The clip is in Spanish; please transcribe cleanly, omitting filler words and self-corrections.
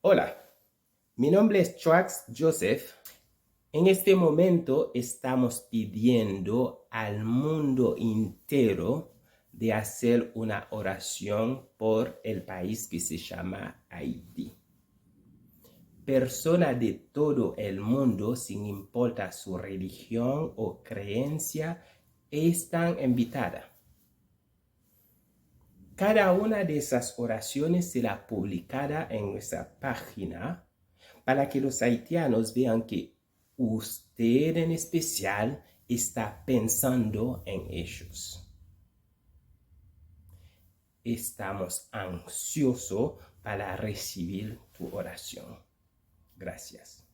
Hola, mi nombre es Trax Joseph. En este momento estamos pidiendo al mundo entero de hacer una oración por el país que se llama Haití. Personas de todo el mundo, sin importar su religión o creencia, están invitadas. Cada una de esas oraciones será publicada en nuestra página para que los haitianos vean que usted en especial está pensando en ellos. Estamos ansiosos para recibir tu oración. Gracias.